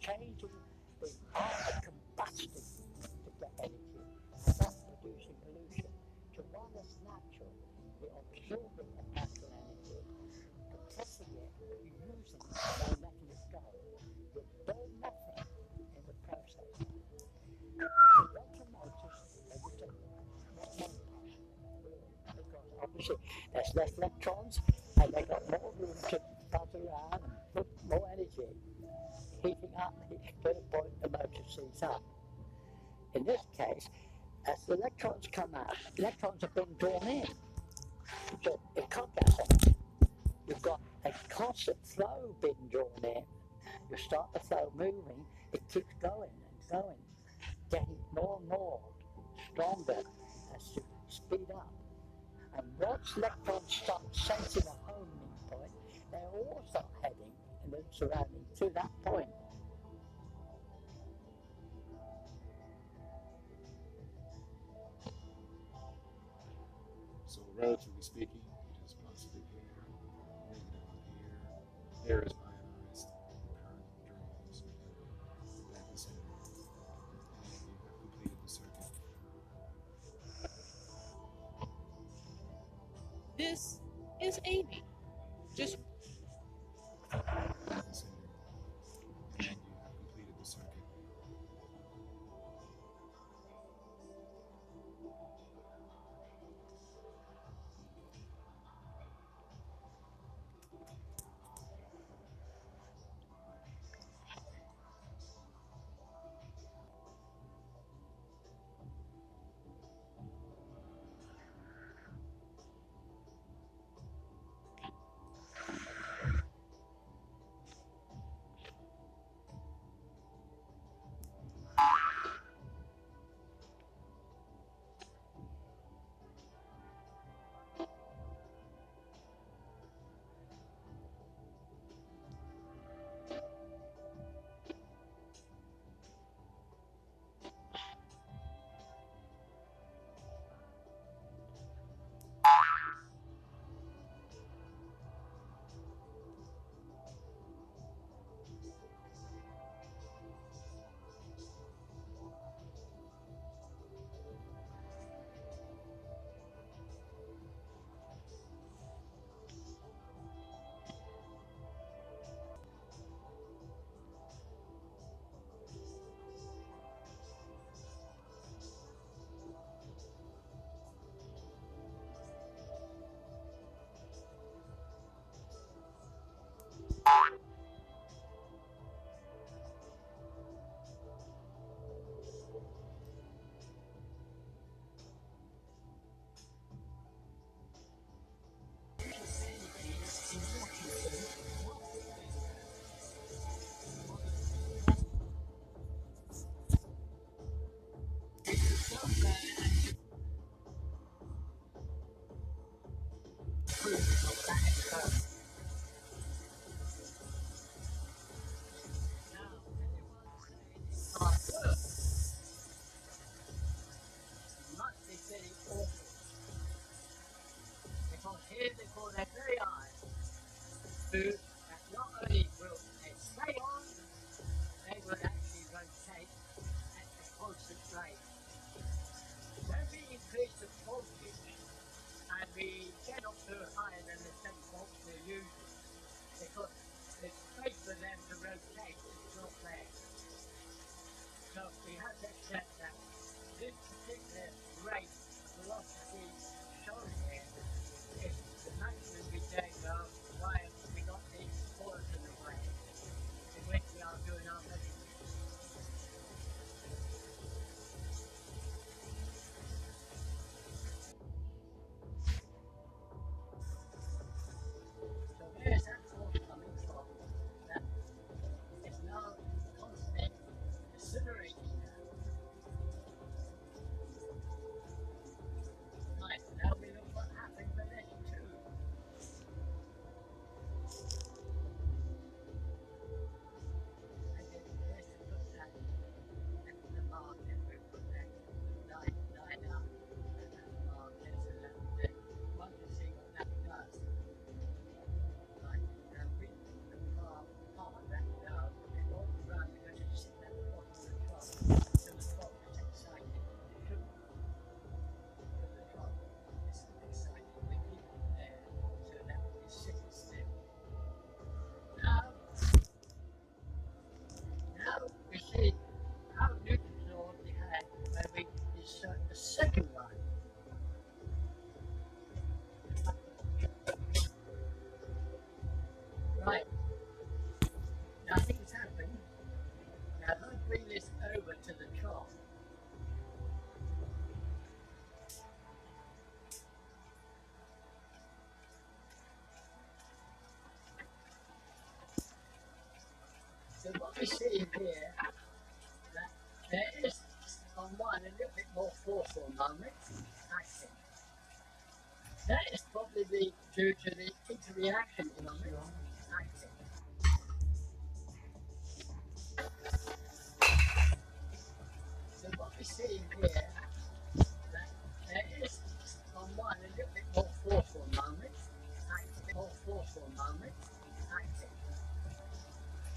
changing the art of combusting to get energy, and thus producing pollution, to one that's natural, the absorbing of natural energy, compressing it, using it, and letting it go. You burn nothing in the process. Electromotors, they would take not one part, really, because obviously there's less electrons and they've got more room to buzz around and put more energy, heating up to the point the motor sees up. In this case, as the electrons come out, electrons are being drawn in, so it can't get hot. You've got a constant flow being drawn in. You start the flow moving, it keeps going and going, getting more and more stronger as you speed up. And once electrons start sensing a homing point, they all start heading in the surrounding to that point. So relatively speaking, it is positive here, negative on here. Air is ionized, current draws back the center, and you have completed the circuit. This is Amy. Just Back the center, and you have completed the circuit. Because here before their very eyes, food that not only will they stay on, they will actually rotate at a constant rate. When we increase the voltage and we get up to higher than the 10 volts we're using, because the space for them to rotate is not there. So we have to accept that this particular rate of velocity shown here is the maximum we take of why we got these quarters of the way in which we are doing our measurements. So where's that force coming from? That is now constant accelerating now. Right, now we look what happened with this too. So the top is excited. It shouldn't be. But the top is excited. We keep it there so that it sits still. Now, you see how Newton's law we had when we insert the second line. Right, nothing's happened. Now if I bring this over to the top, so what we see here, that there is on one a little bit more forceful moment acting. That is probably due to the interaction moment acting. So what we see here, that there is on one a little bit more forceful moment acting. More forceful moment acting.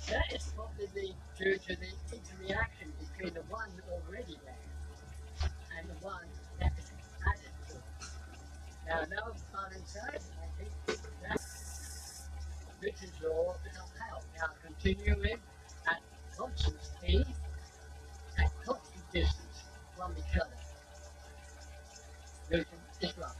That is probably due to the interaction between the one already there and the one that is added to it. Now, on inside, I think that Newton's law is upheld. Now, continuing at constant speed and constant distance from each other. Newton is right.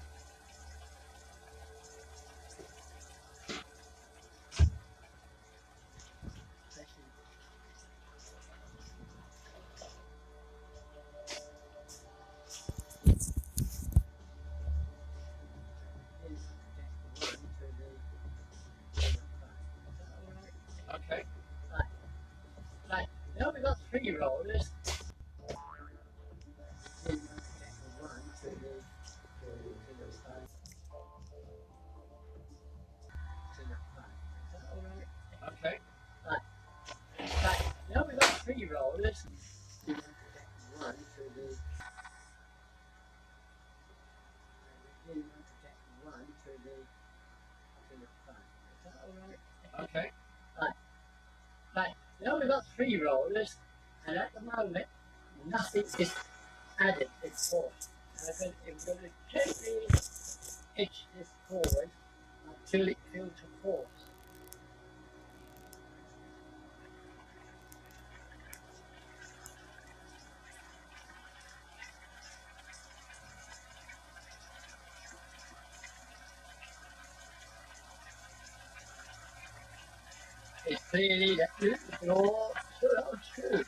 Okay. Right. Now we've got three rollers. Okay. Right. Now we've got three rollers. One to the one to the front. Is that all right? Okay. Right. Now we've got three rollers, and at the moment, nothing is added. It's forced. And we're going to gently pitch this forward until it feels a force. It's clearly that Newton's law still holds true.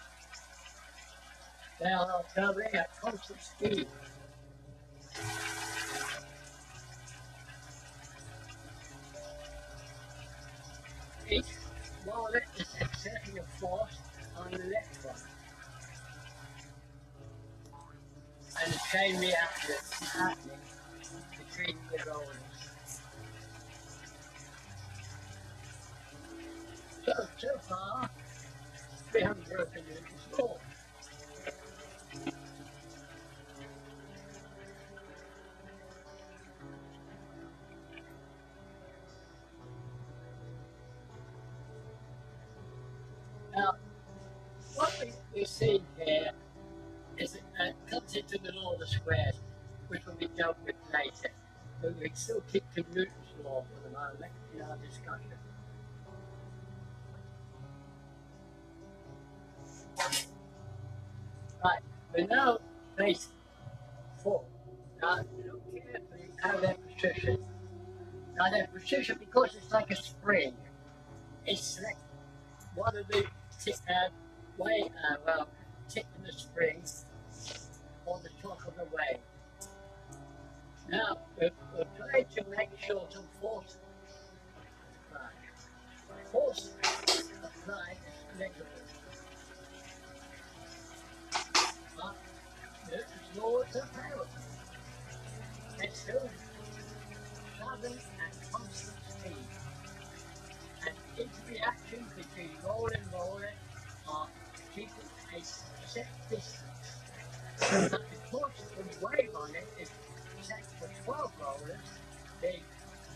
They are traveling at constant speed. Each roller is exerting a force on the electron. And the chain reaction is happening between the rollers. So far, we haven't broken Newton's law. Now, what we see here is it comes into the law of the squares, which will be dealt with later. But we still keep to Newton's law for the moment in our discussion. Right, we're now phase 4. Now, look carefully how they're positioned. Now, they're positioned because it's like a spring. It's like one of the tipping the spring on the top of the wave. Now, we're trying to make sure some force applied. Force applied is negligible. But Newton's laws are powerful. It's still traveling at constant speed. And interaction between roller and roller are keeping a set distance. But because the wave on it is set for 12 rollers, the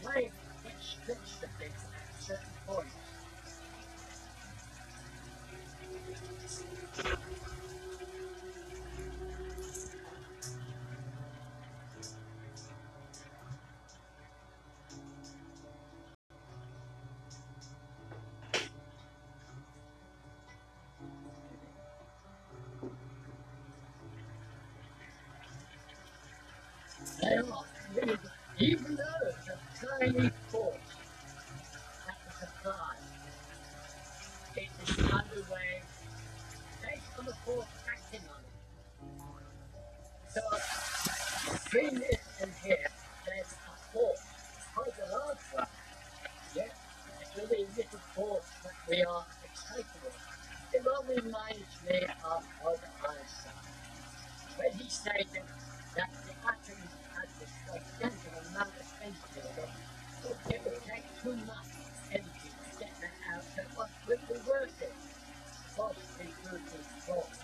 wave gets stretched a bit at certain points. They are really, even though it's a tiny force that was applied, it is underway based on the force acting on it. So between this and here, there's a force, quite a large one. Yeah, it's really a little force that we are excited with. It all reminds me of Albert Einstein, when he stated that the atoms had this gigantic amount of energy in them, it would take too much energy to get that out, so what would be worth it? Possibly through this force.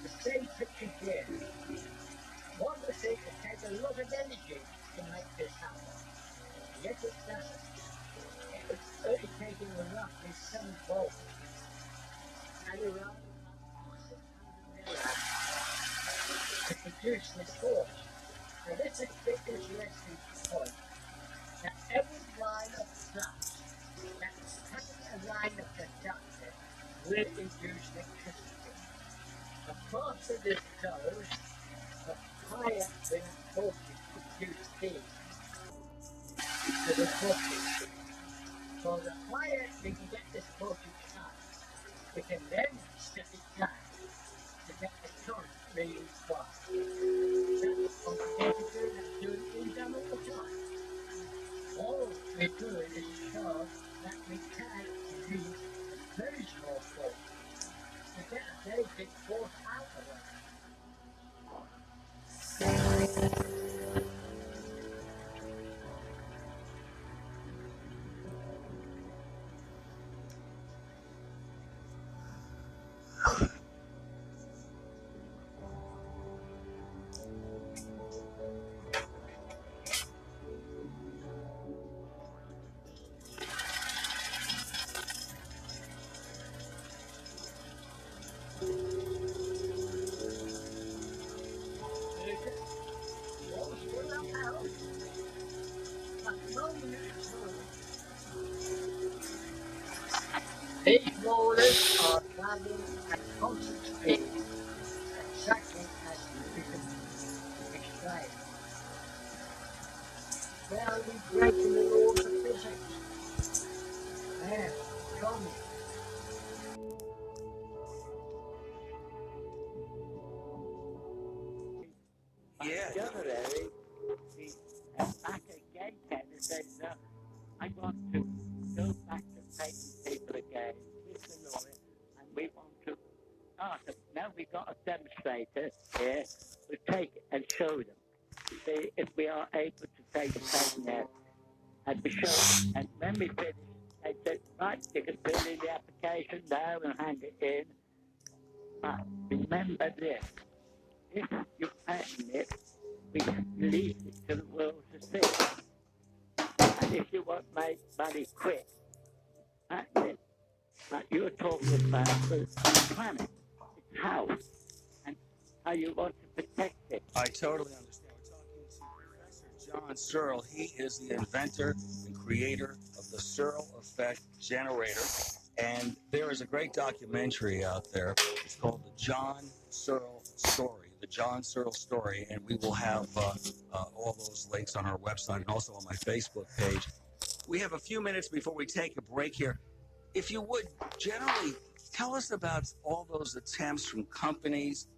The same picture here. One would think it takes a lot of energy to make this happen, yet it doesn't. It was only taking roughly 7 volts and around 600 milliamps to produce this force. Now this is the interesting point, that every line of flux that's cutting a line of conductor will induce electricity. The faster this goes, the higher the voltage produced heat to the voltage. So the higher we can get this voltage up, we can then step it down to get the current really fast. That's complicated, that's doing things done all the time. All we're doing is to show that we can use a very small force to get a very big force out of it. These rollers are traveling at constant speed, exactly as we can explain. They are breaking the laws of physics. There, come. Yeah. The other area, we back again, and says, no, I want to go back to taking people again with the lorry, and we want to ask them. Now we've got a demonstrator here, we take it and show them. See if we are able to take the patent out. And we show them. And when we finish, they said, right, you can fill in the application now and hand it in. But remember this, if you patent it, we release it to the world to see. And if you want to make money quick, patent it. But you're talking about the planet, its house, and how you want to protect it. I totally understand. We're talking to Professor John Searle. He is the inventor and creator of the Searle effect generator. And there is a great documentary out there. It's called The John Searle Story. The John Searle Story. And we will have all those links on our website and also on my Facebook page. We have a few minutes before we take a break here. If you would, generally, tell us about all those attempts from companies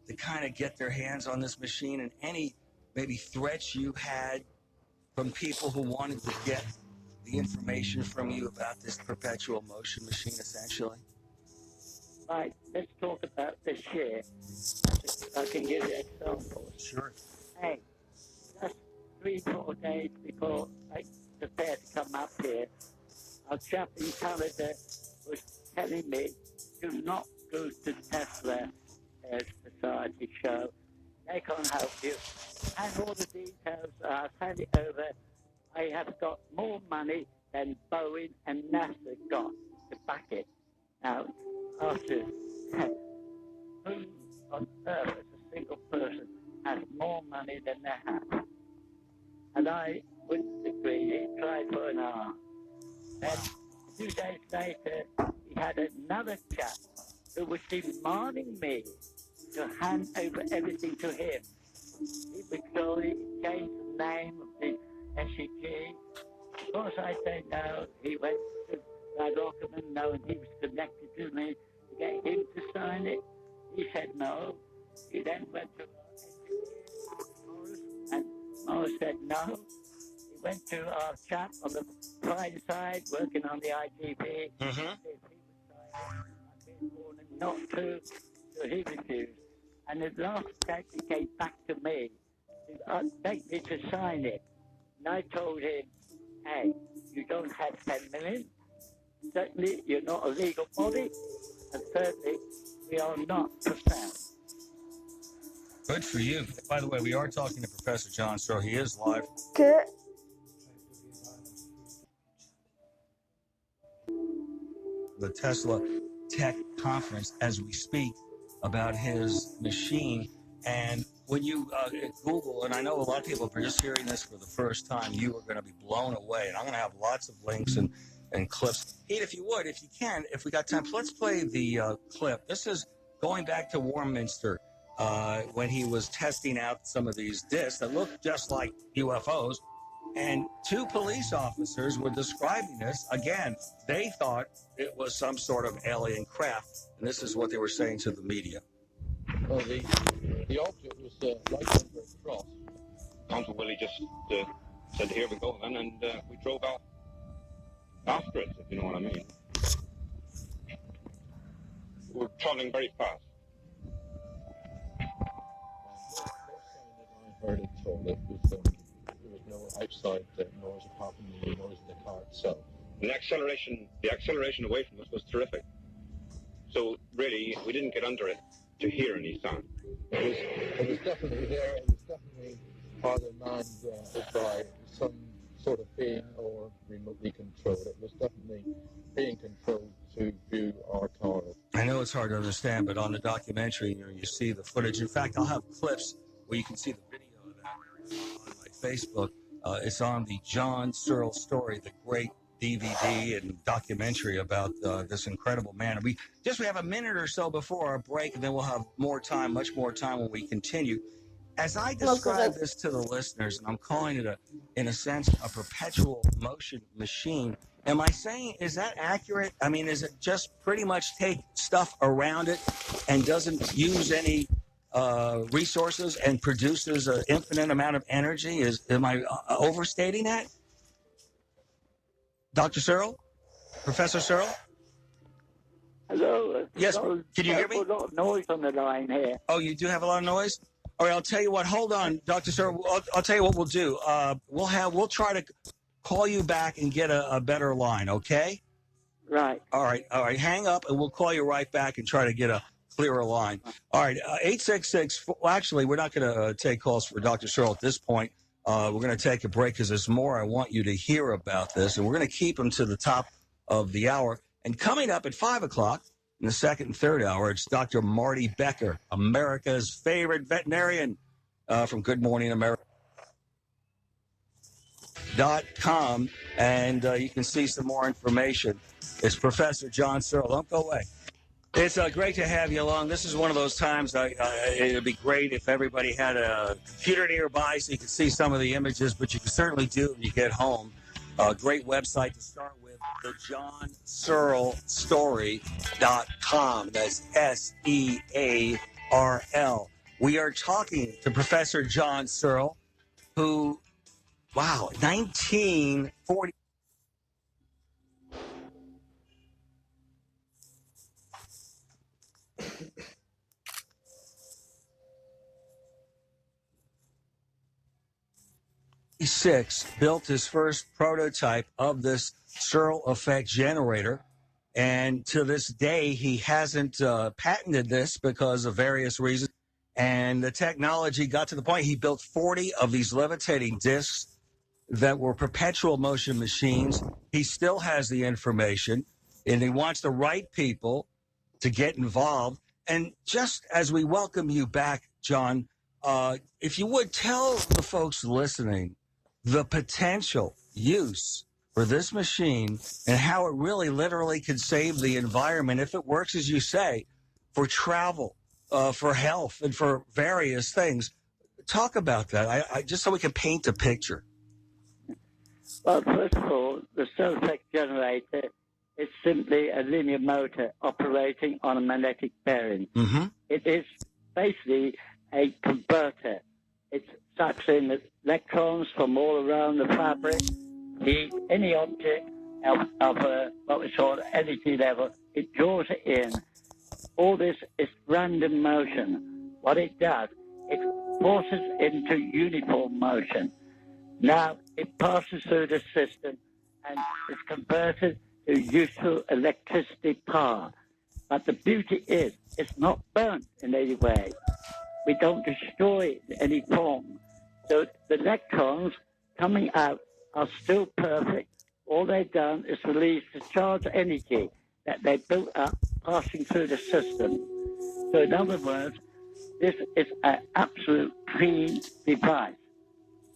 to kind of get their hands on this machine and any maybe threats you had from people who wanted to get the information from you about this perpetual motion machine, essentially. Right, let's talk about this here. I can give you examples. Sure. Hey, just 3-4 days before I prepared to come up here, our chap in Canada was telling me, do not go to Tesla Society show. They can't help you. And all the details, I've had it over. I have got more money than Boeing and NASA got to back it. Now, after who on earth as a single person has more money than they have? And I wouldn't agree. He tried for an hour. Then, 2 days later, he had another chap who was demanding me to hand over everything to him. he was sure he changed the name of the SEG. Of course, I said no. He went to Brad Rockerman, no, and he was connected to me to get him to sign it. He said no. He then went to Morris, and Morris said no. He went to our chap on the private side, working on the ITV. Mm-hmm. If he would sign it, I'd been warned him not to, so he refused. And the last check he came back to me to beg me to sign it. And I told him, hey, you don't have 10 million. Certainly, you're not a legal body. And thirdly, we are not profound. Good for you. By the way, we are talking to Professor John Searle. He is live. Good. The Tesla Tech Conference as we speak about his machine. And when you Google, and I know a lot of people are just hearing this for the first time, you are going to be blown away. And I'm going to have lots of links and clips. Pete, if you would, if you can, if we got time, let's play the clip. This is going back to Warminster when he was testing out some of these discs that look just like UFOs. And two police officers were describing this. Again, they thought it was some sort of alien craft. And this is what they were saying to the media. Well, the object was right under a cross. Uncle Willie just said, here we go then, and we drove out after it, if you know what I mean. We were traveling very fast. I heard it told it was there was no outside noise apart from the noise in the car itself. And the acceleration away from us was terrific. So really, we didn't get under it to hear any sound. It was definitely there. It was definitely either manned by some sort of being or remotely controlled. It was definitely being controlled to view our car. I know it's hard to understand, but on the documentary, you see the footage. In fact, I'll have clips where you can see the video of that on my Facebook. It's on the John Searle story, the great DVD and documentary about this incredible man. We have a minute or so before our break, and then we'll have more time, much more time when we continue. As I describe this to the listeners, and I'm calling it, in a sense, a perpetual motion machine, am I saying, is that accurate? I mean, is it just pretty much take stuff around it and doesn't use any resources and produces an infinite amount of energy? Am I overstating that? Dr. Searle? Professor Searle? Hello. Yes, can you hear me? There's a lot of noise on the line here. Oh, you do have a lot of noise? All right, I'll tell you what. Hold on, Dr. Searle. I'll tell you what we'll do. We'll try to call you back and get a better line, okay? Right. All right. Hang up, and we'll call you right back and try to get a clearer line. All right, 866. Well, actually, we're not going to take calls for Dr. Searle at this point. We're going to take a break because there's more I want you to hear about this, and we're going to keep them to the top of the hour. And coming up at 5 o'clock in the second and third hour, it's Dr. Marty Becker, America's favorite veterinarian from Good Morning America. .com, and you can see some more information. It's Professor John Searle. Don't go away. It's great to have you along. This is one of those times it would be great if everybody had a computer nearby so you could see some of the images, but you can certainly do it when you get home. Great website to start with, thejohnsearlestory.com. That's SEARL. We are talking to Professor John Searle, who, 1940. Built his first prototype of this Searle effect generator, and to this day he hasn't patented this because of various reasons. And the technology got to the point he built 40 of these levitating discs that were perpetual motion machines. He still has the information, and he wants the right people to get involved. And just as we welcome you back, John, if you would tell the folks listening the potential use for this machine and how it really literally could save the environment if it works as you say, for travel, for health, and for various things. Talk about that. I just so we can paint a picture. Well, first of all, the self-effect generator is simply a linear motor operating on a magnetic bearing. Mm-hmm. It is basically a converter. It sucks in electrons from all around the fabric. Any object of what we call energy level, it draws it in. All this is random motion. What it does, it forces into uniform motion. Now it passes through the system and is converted to useful electricity power. But the beauty is, it's not burnt in any way. We don't destroy it in any form. So the electrons coming out are still perfect. All they've done is release the charged energy that they built up passing through the system. So in other words, this is an absolute clean device.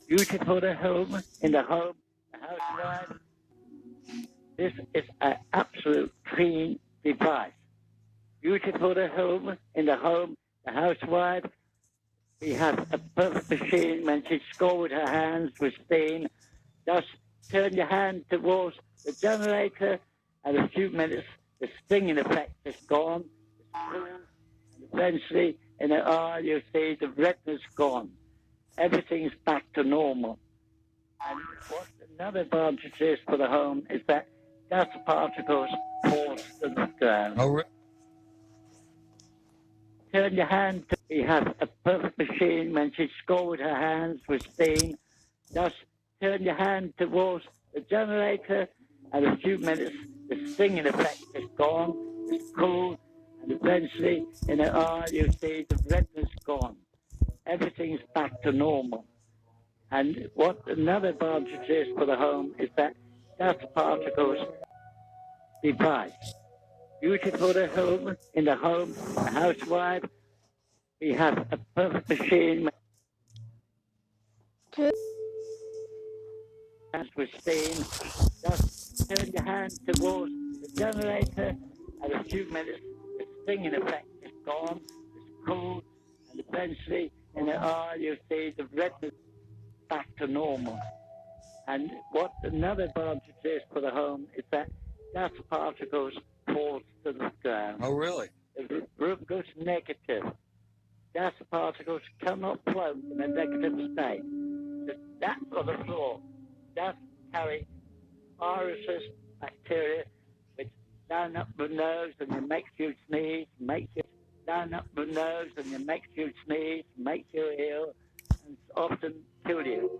Beautiful to home, in the home, the housewife. This is an absolute clean device. Beautiful to home, in the home, the housewife. We have a perfect machine when she scalded her hands with steam. Just turn your hand towards the generator, and in a few minutes, the stinging effect is gone. It's cool, and eventually, in an hour, you'll see the redness gone. Everything's back to normal. And what another advantage is for the home is that dust particles fall to the ground. Oh, Turn your hand to, we have a perfect machine when she scalded her hands with steam. Just turn your hand towards the generator, and in a few minutes, the stinging effect is gone. It's cool, and eventually, in an hour, you'll see the redness gone. Everything's back to normal. And what another advantage is for the home is that dust particles device. Beautiful to home, in the home, the housewife. We have a perfect machine with steam. Just turn your hand towards the generator, and in a few minutes, the stinging effect is gone. It's cool, and eventually, in an hour, you'll see the redness back to normal. And what another advantage is for the home is that dust particles fall to the ground. oh, really? The room goes negative. Dust particles cannot float in a negative state. That's on the floor. Dust carry viruses, bacteria, which down up the nose and it makes you sneeze, makes you down up the nose and it makes you sneeze, makes you ill, and often kill you.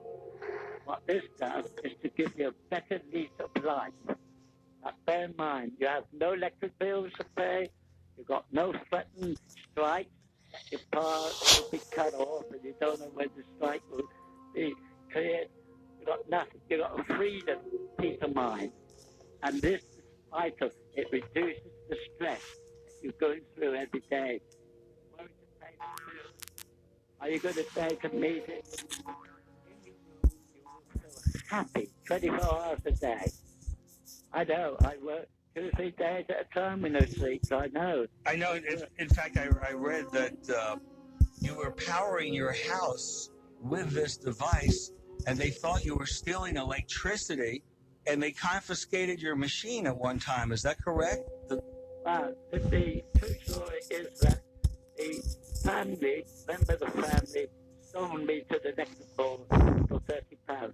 What this does is to give you a better lease of life. But bear in mind, you have no electric bills to pay, you've got no threatened strikes, your power will be cut off and you don't know when the strike will be cleared. You've got nothing, you've got a freedom, peace of mind. And this is vital. It reduces the stress that you're going through every day. Worry to pay the bills. Are you going to take a meeting? You will feel happy 24 hours a day. I know, I work 2 or 3 days at a time with no sleep, so I know. I know. In fact, I read that you were powering your house with this device, and they thought you were stealing electricity, and they confiscated your machine at one time. Is that correct? Well, the true story is that the family, member of the family, sold me to the next ball for £30.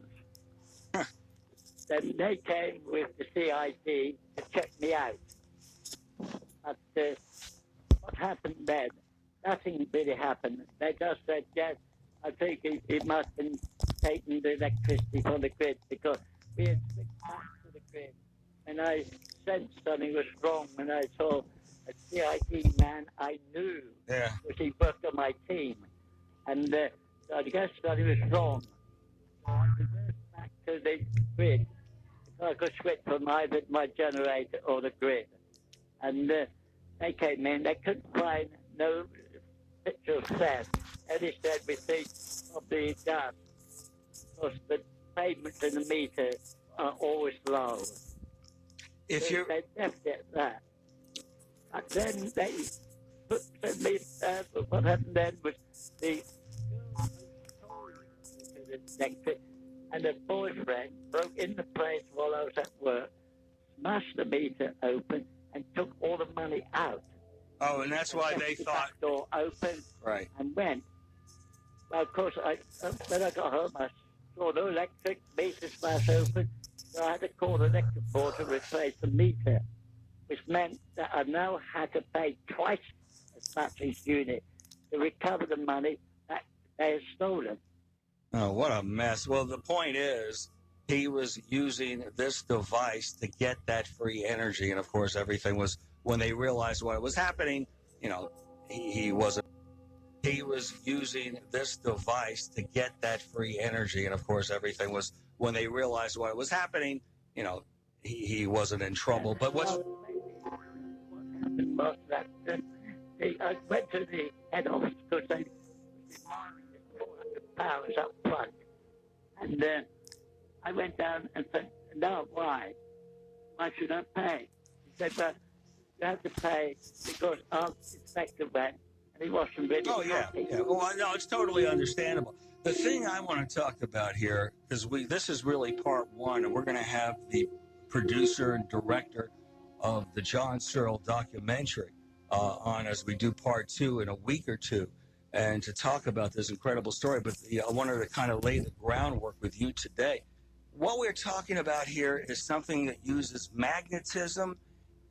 Then they came with the CID to check me out. But what happened then? Nothing really happened. They just said, yes, I think it must have been taking the electricity from the grid because we had switched back to the grid. And I sensed something was wrong when I saw a CID man I knew, because he worked on my team. And so I guess something was wrong. So I reversed back to the grid. I could switch from either my generator or the grid. And they came in, they couldn't find no picture of theft. Any said receipt of the dust, because the payments in the meter are always low. If so you're... They left it at that. And then they put me, what happened then was the the electric, and the boyfriend broke in the place while I was at work, smashed the meter open, and took all the money out. Oh, and that's why Left they the thought. back door open Right. and went. Well, of course, when I got home, I saw the electric meter smash open, so I had to call the electric board to replace the meter, which meant that I now had to pay twice as much each unit to recover the money that they had stolen. Oh, what a mess. Well, the point is, he was using this device to get that free energy. And of course, everything was, when they realized what was happening, you know, he wasn't. He was using this device to get that free energy. And of course, everything was, when they realized what was happening, you know, he wasn't in trouble. But what's. What happened was that I went to the head office because they £400 up front. And I went down and said, no, why? Why should I pay? He said, well, you have to pay because our inspector went and he wasn't really happy. Yeah. Well, no, it's totally understandable. The thing I want to talk about here, because this is really part one, and we're going to have the producer and director of the John Searle documentary on as we do part two in a week or two, and to talk about this incredible story. But I wanted to kind of lay the groundwork with you today. What we're talking about here is something that uses magnetism,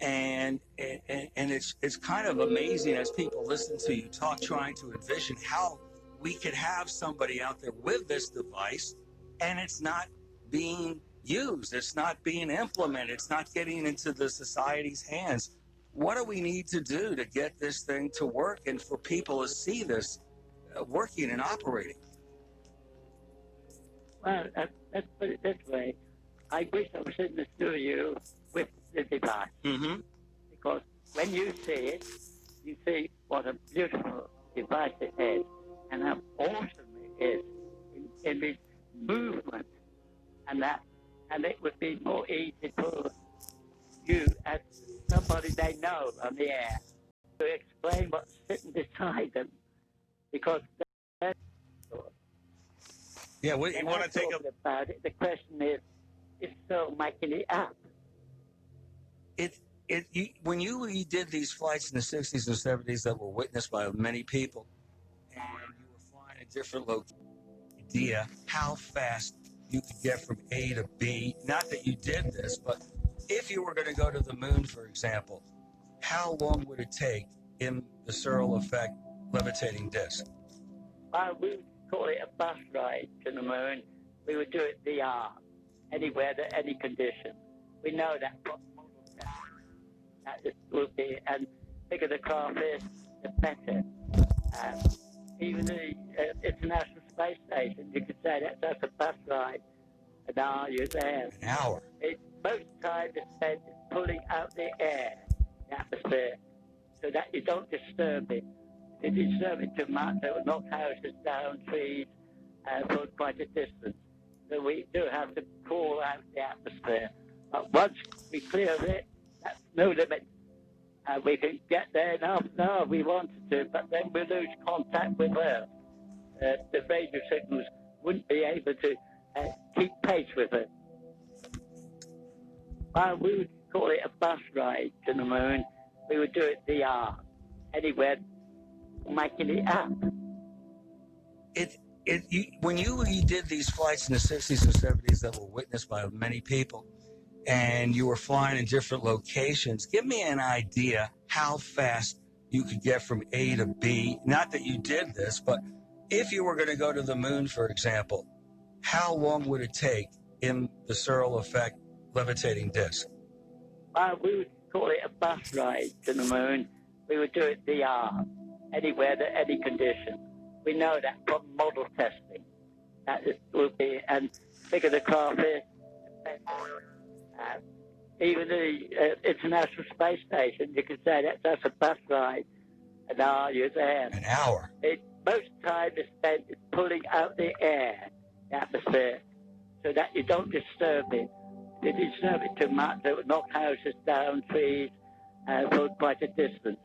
and it's kind of amazing as people listen to you talk, trying to envision how we could have somebody out there with this device, and it's not being used, it's not being implemented, it's not getting into the society's hands. What do we need to do to get this thing to work and for people to see this working and operating? Well, let's put it this way. I wish I was in the studio with the device. Mm-hmm. Because when you see it, you see what a beautiful device it is and how awesome it is in its movement. And it would be more easy for you as somebody they know on the air to explain what's sitting beside them, because they're yeah, you want to take about it. The question is so making it up. When you did these flights in the 60s and 70s that were witnessed by many people, and you were flying at different locations, idea how fast you could get from A to B. Not that you did this, but if you were going to go to the moon, for example, how long would it take in the Searle effect levitating disk? We would call it a bus ride to the moon. We would do it VR, anywhere, to any condition. We know that it will be, and bigger the craft is, the better. Even the International Space Station, you could say that's a bus ride. An hour, you're there. An hour? Most time is spent pulling out the air, the atmosphere, so that you don't disturb it. If you disturb it too much, it will knock houses down, trees, for quite a distance. So we do have to cool out the atmosphere. But once we clear it, that's no limit. We can get there enough now if we wanted to, but then we lose contact with Earth. The radio signals wouldn't be able to keep pace with it. We would call it a bus ride to the moon. We would do it VR, anywhere, making it up. When you did these flights in the 60s and 70s that were witnessed by many people, and you were flying in different locations, give me an idea how fast you could get from A to B. Not that you did this, but if you were going to go to the moon, for example, how long would it take in the Searle effect levitating disk? We would call it a bus ride to the moon. We would do it VR, anywhere, to any condition. We know that from model testing. That it will be, and bigger the craft is, even the International Space Station, you could say that's a bus ride. An hour, you're there. An hour? Most time is spent pulling out the air, the atmosphere, so that you don't disturb it. If you disturb it too much, it will knock houses down, trees, for quite a distance.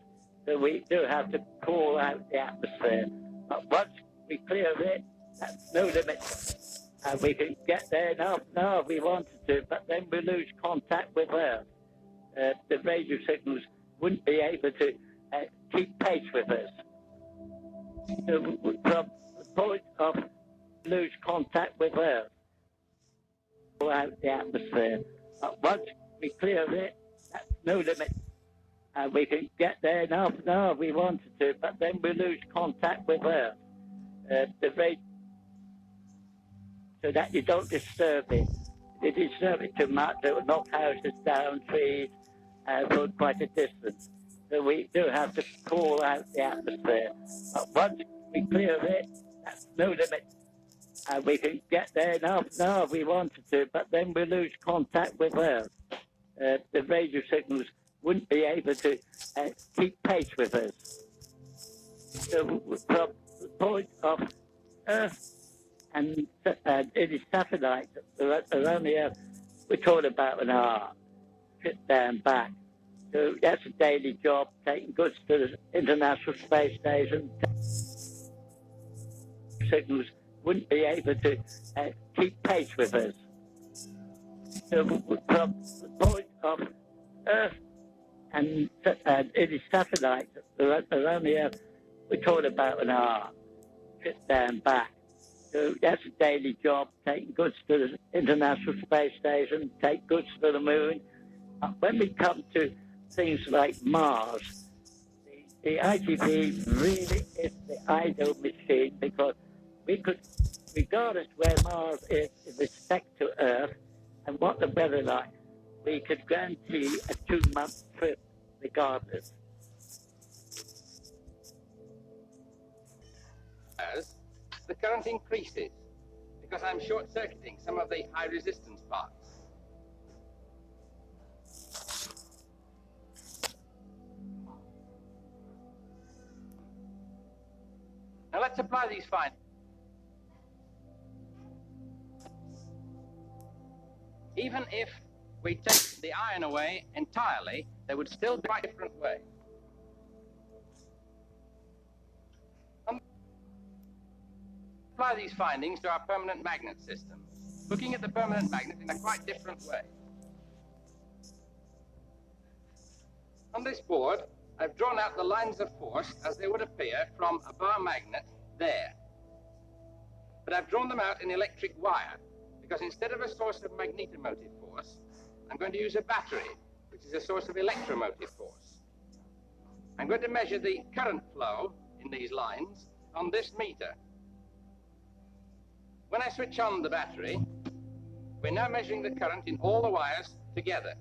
So we do have to cool out the atmosphere. But once we clear it, that's no limit. and we can get there now if we wanted to, but then we lose contact with Earth. The radio signals wouldn't be able to keep pace with us. So from the point of lose contact with Earth, go out the atmosphere. But once we clear it, that's no limit. And we can get there now if we wanted to, but then we lose contact with Earth. The radio, so that you don't disturb it. If you disturb it too much, it will knock houses down, trees, for quite a distance. So we do have to call out the atmosphere. But once we clear it, that's no limit. And we can get there now if we wanted to, but then we lose contact with Earth. The radio signals wouldn't be able to keep pace with us. So from the point of Earth and it is satellites around the Earth, we're talking about an hour, trip there and back. So that's a daily job, taking goods to the International Space Station. Signals wouldn't be able to keep pace with us. So from the point of Earth and it is satellites around the Earth, we're talking about an hour, trip there and back. So that's a daily job, taking goods to the International Space Station, take goods to the moon. When we come to things like Mars, the ITV really is the ideal machine, because we could, regardless where Mars is in respect to Earth and what the weather like, we could guarantee a 2-month trip regardless. As the current increases, because I'm short-circuiting some of the high-resistance parts. Now let's apply these findings. Even if we take the iron away entirely, they would still be a different way. Apply these findings to our permanent magnet system, looking at the permanent magnet in a quite different way. On this board, I've drawn out the lines of force as they would appear from a bar magnet there. But I've drawn them out in electric wire, because instead of a source of magnetomotive force, I'm going to use a battery, which is a source of electromotive force. I'm going to measure the current flow in these lines on this meter. When I switch on the battery, we're now measuring the current in all the wires together.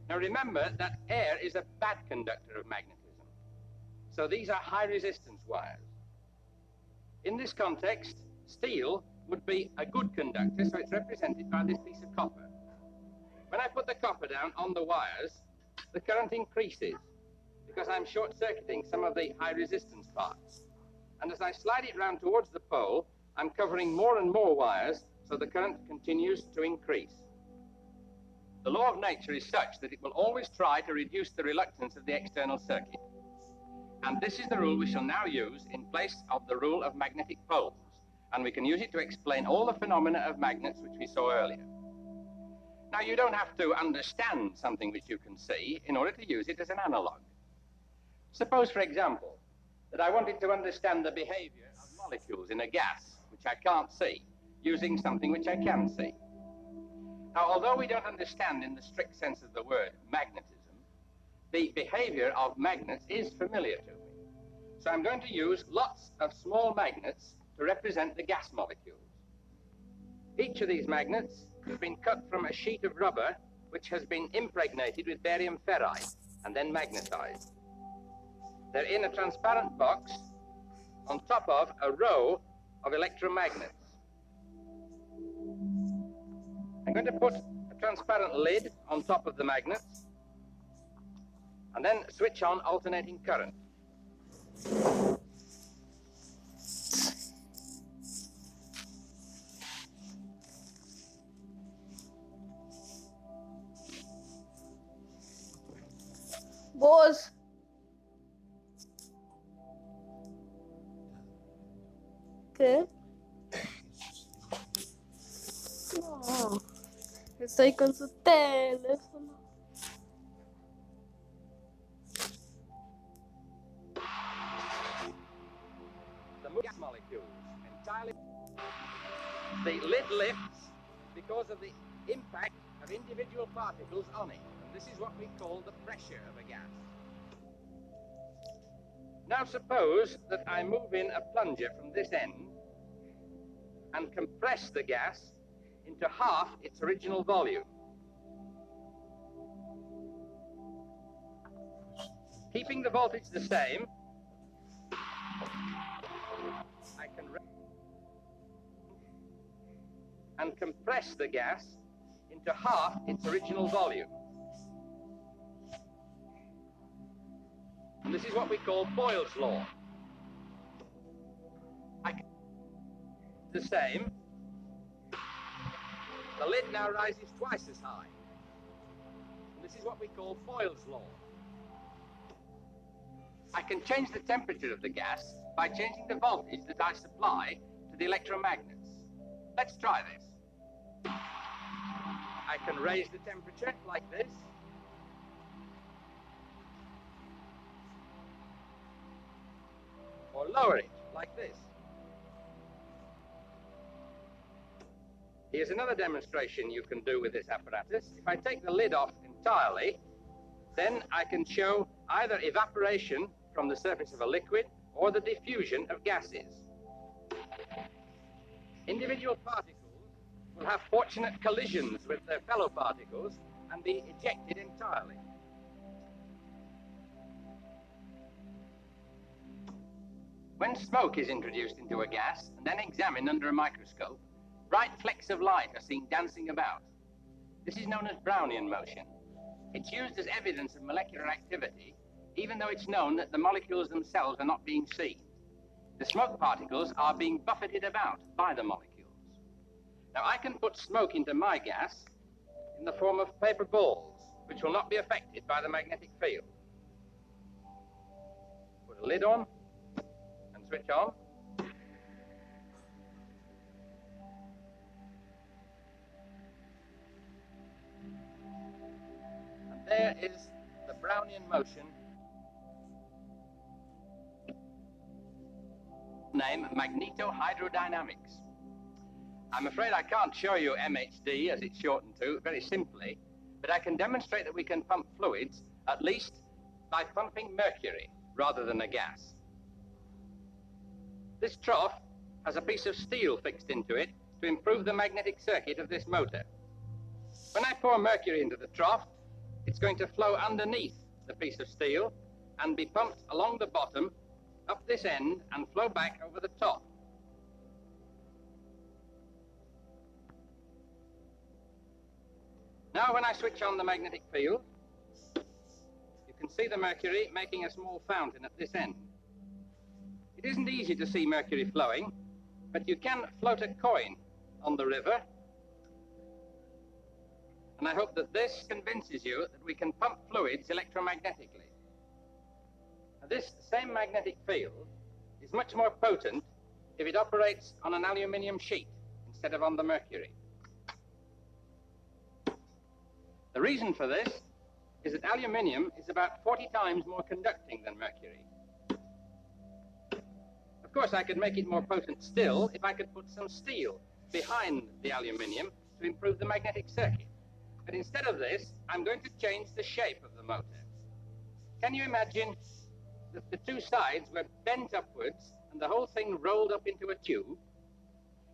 Now remember that air is a bad conductor of magnetism. So these are high resistance wires. In this context, steel would be a good conductor, so it's represented by this piece of copper. When I put the copper down on the wires, the current increases, because I'm short-circuiting some of the high resistance parts. And as I slide it round towards the pole, I'm covering more and more wires, so the current continues to increase. The law of nature is such that it will always try to reduce the reluctance of the external circuit. And this is the rule we shall now use in place of the rule of magnetic poles. And we can use it to explain all the phenomena of magnets which we saw earlier. Now, you don't have to understand something which you can see in order to use it as an analog. Suppose, for example, that I wanted to understand the behavior of molecules in a gas, which I can't see, using something which I can see. Now, although we don't understand in the strict sense of the word magnetism, the behavior of magnets is familiar to me. So I'm going to use lots of small magnets to represent the gas molecules. Each of these magnets has been cut from a sheet of rubber which has been impregnated with barium ferrite and then magnetized. They're in a transparent box on top of a row of electromagnets. I'm going to put a transparent lid on top of the magnets and then switch on alternating current. Boss. Okay. estoy con su teléfono. The gas molecules entirely. The lid lifts because of the impact of individual particles on it. And this is what we call the pressure of a gas. Now suppose that I move in a plunger from this end and compress the gas into half its original volume. Keeping the voltage the same, I can and compress the gas into half its original volume. And this is what we call Boyle's law. I can do the same. The lid now rises twice as high. And this is what we call Boyle's law. I can change the temperature of the gas by changing the voltage that I supply to the electromagnets. Let's try this. I can raise the temperature like this. Or lower it like this. Here's another demonstration you can do with this apparatus. If I take the lid off entirely, then I can show either evaporation from the surface of a liquid or the diffusion of gases. Individual particles will have fortunate collisions with their fellow particles and be ejected entirely. When smoke is introduced into a gas and then examined under a microscope, bright flecks of light are seen dancing about. This is known as Brownian motion. It's used as evidence of molecular activity, even though it's known that the molecules themselves are not being seen. The smoke particles are being buffeted about by the molecules. Now I can put smoke into my gas in the form of paper balls, which will not be affected by the magnetic field. Put a lid on and switch on. And there is the Brownian motion. Name magnetohydrodynamics. I'm afraid I can't show you MHD as it's shortened to very simply, but I can demonstrate that we can pump fluids at least by pumping mercury rather than a gas. This trough has a piece of steel fixed into it to improve the magnetic circuit of this motor. When I pour mercury into the trough, it's going to flow underneath the piece of steel and be pumped along the bottom, up this end, and flow back over the top. Now when I switch on the magnetic field, you can see the mercury making a small fountain at this end. It isn't easy to see mercury flowing, but you can float a coin on the river. And I hope that this convinces you that we can pump fluids electromagnetically. Now, this same magnetic field is much more potent if it operates on an aluminium sheet instead of on the mercury. The reason for this is that aluminium is about 40 times more conducting than mercury. Of course, I could make it more potent still if I could put some steel behind the aluminium to improve the magnetic circuit. But instead of this, I'm going to change the shape of the motor. Can you imagine that the two sides were bent upwards and the whole thing rolled up into a tube?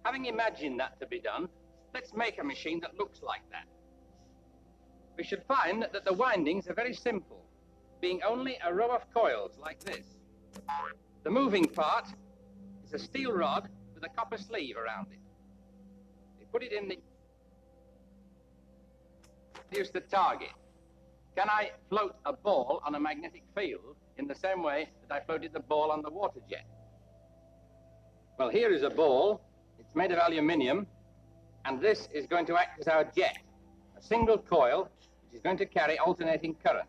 Having imagined that to be done, let's make a machine that looks like that. We should find that the windings are very simple, being only a row of coils like this. The moving part is a steel rod with a copper sleeve around it. We put it in the... Here's the target. Can I float a ball on a magnetic field in the same way that I floated the ball on the water jet? Well, here is a ball. It's made of aluminium, and this is going to act as our jet, a single coil which is going to carry alternating current.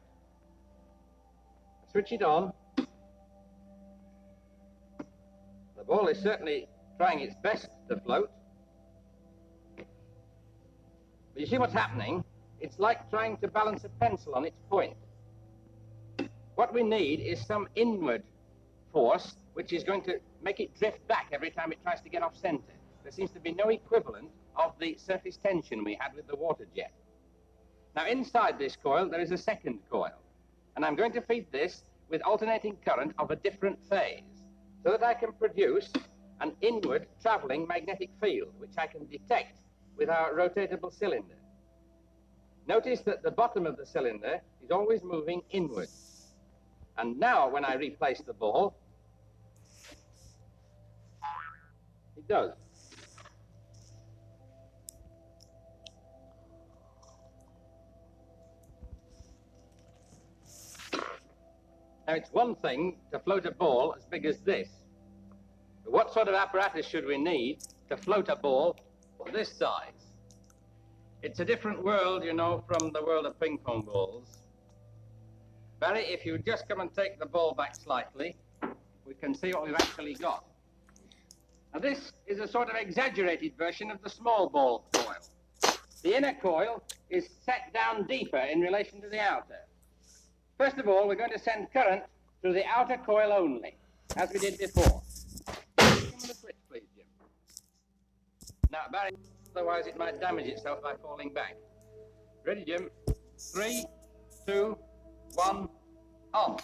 Switch it on. The ball is certainly trying its best to float. But you see what's happening? It's like trying to balance a pencil on its point. What we need is some inward force which is going to make it drift back every time it tries to get off center. There seems to be no equivalent of the surface tension we had with the water jet. Now inside this coil there is a second coil, and I'm going to feed this with alternating current of a different phase so that I can produce an inward traveling magnetic field which I can detect with our rotatable cylinder. Notice that the bottom of the cylinder is always moving inward. And now when I replace the ball, it does. Now it's one thing to float a ball as big as this. But what sort of apparatus should we need to float a ball this size? It's a different world, you know, from the world of ping pong balls. Barry, if you just come and take the ball back slightly, we can see what we've actually got. Now this is a sort of exaggerated version of the small ball coil. The inner coil is set down deeper in relation to the outer. First of all, we're going to send current through the outer coil only, as we did before. Give me the switch, please, Jim. Now, Barry, otherwise it might damage itself by falling back. Ready, Jim? 3, 2, 1, on.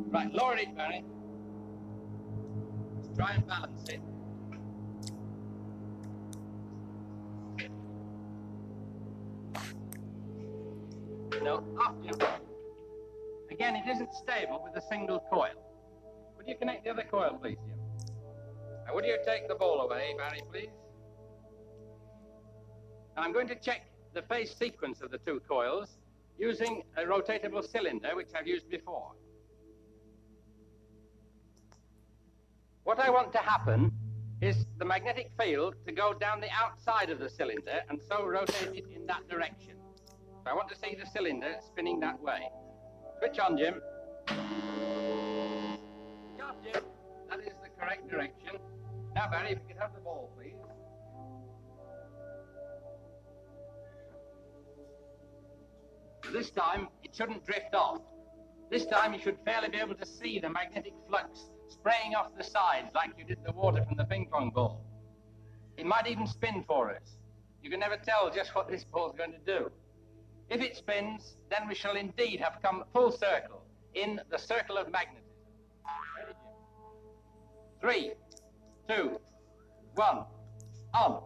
Right, lower it, Barry. Let's try and balance it. No, off, Jim. Again, it isn't stable with a single coil. Would you connect the other coil, please, Jim? Now, would you take the ball away, Barry, please? And I'm going to check the phase sequence of the two coils using a rotatable cylinder, which I've used before. What I want to happen is the magnetic field to go down the outside of the cylinder and so rotate it in that direction. So I want to see the cylinder spinning that way. Switch on, Jim. Switch off, Jim. That is the correct direction. Now, Barry, if you could have the ball, please. This time, it shouldn't drift off. This time, you should fairly be able to see the magnetic flux spraying off the sides like you did the water from the ping pong ball. It might even spin for us. You can never tell just what this ball's going to do. If it spins, then we shall indeed have come full circle in the circle of magnetism. Ready, Jim? 3, 2, 1, on.